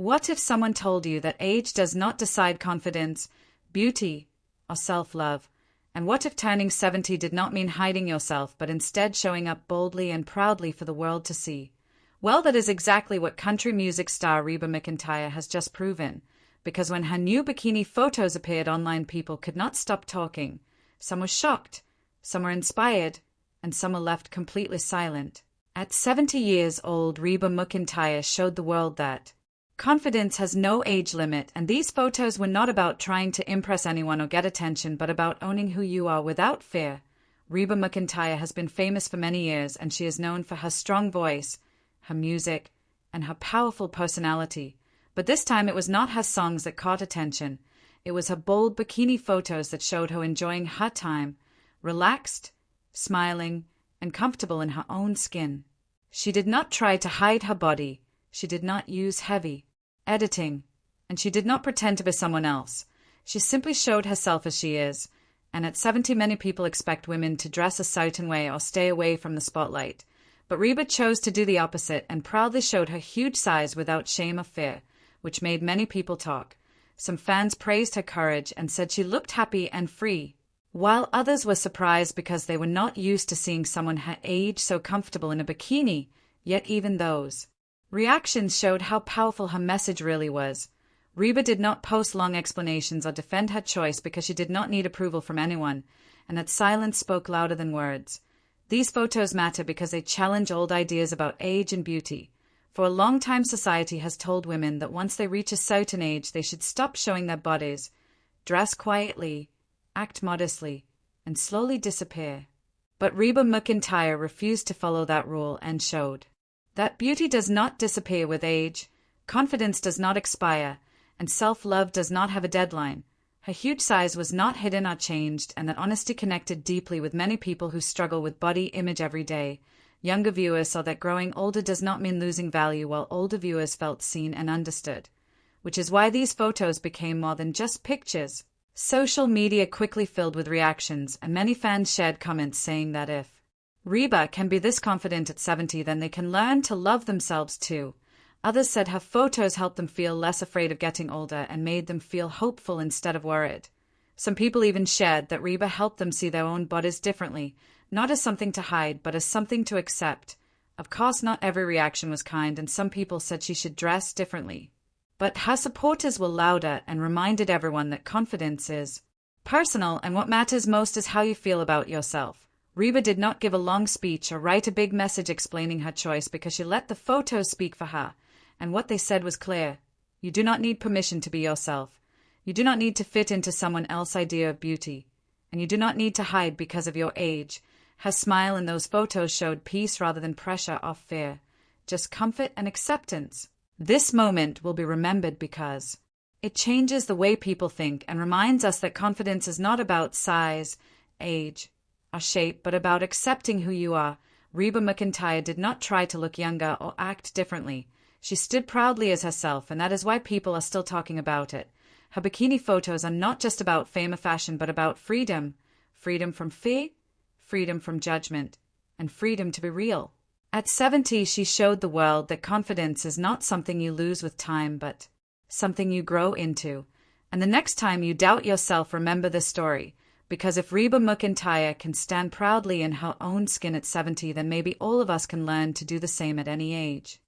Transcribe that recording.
What if someone told you that age does not decide confidence, beauty, or self-love? And what if turning 70 did not mean hiding yourself, but instead showing up boldly and proudly for the world to see? Well, that is exactly what country music star Reba McEntire has just proven, because when her new bikini photos appeared online, people could not stop talking. Some were shocked, some were inspired, and some were left completely silent. At 70 years old, Reba McEntire showed the world that confidence has no age limit, and these photos were not about trying to impress anyone or get attention, but about owning who you are without fear. Reba McEntire has been famous for many years, and she is known for her strong voice, her music, and her powerful personality. But this time it was not her songs that caught attention. It was her bold bikini photos that showed her enjoying her time, relaxed, smiling, and comfortable in her own skin. She did not try to hide her body. She did not use heavy editing, and she did not pretend to be someone else. She simply showed herself as she is, and at 70 many people expect women to dress a certain way or stay away from the spotlight. But Reba chose to do the opposite and proudly showed her huge size without shame or fear, which made many people talk. Some fans praised her courage and said she looked happy and free, while others were surprised because they were not used to seeing someone her age so comfortable in a bikini. Yet even those reactions showed how powerful her message really was. Reba did not post long explanations or defend her choice because she did not need approval from anyone, and that silence spoke louder than words. These photos matter because they challenge old ideas about age and beauty. For a long time, society has told women that once they reach a certain age, they should stop showing their bodies, dress quietly, act modestly, and slowly disappear. But Reba McEntire refused to follow that rule and showed that beauty does not disappear with age, confidence does not expire, and self-love does not have a deadline. Her huge size was not hidden or changed, and that honesty connected deeply with many people who struggle with body image every day. Younger viewers saw that growing older does not mean losing value, while older viewers felt seen and understood, which is why these photos became more than just pictures. Social media quickly filled with reactions, and many fans shared comments saying that if Reba can be this confident at 70, then they can learn to love themselves too. Others said her photos helped them feel less afraid of getting older and made them feel hopeful instead of worried. Some people even shared that Reba helped them see their own bodies differently, not as something to hide, but as something to accept. Of course, not every reaction was kind, and some people said she should dress differently. But her supporters were louder and reminded everyone that confidence is personal, and what matters most is how you feel about yourself. Reba did not give a long speech or write a big message explaining her choice because she let the photos speak for her, and what they said was clear. You do not need permission to be yourself. You do not need to fit into someone else's idea of beauty, and you do not need to hide because of your age. Her smile in those photos showed peace rather than pressure or fear, just comfort and acceptance. This moment will be remembered because it changes the way people think and reminds us that confidence is not about size, age, or shape, but about accepting who you are. Reba McEntire did not try to look younger or act differently. She stood proudly as herself, and that is why people are still talking about it. Her bikini photos are not just about fame or fashion, but about freedom. Freedom from fear, freedom from judgment, and freedom to be real. At 70, she showed the world that confidence is not something you lose with time, but something you grow into. And the next time you doubt yourself, remember this story. Because if Reba McEntire can stand proudly in her own skin at 70, then maybe all of us can learn to do the same at any age.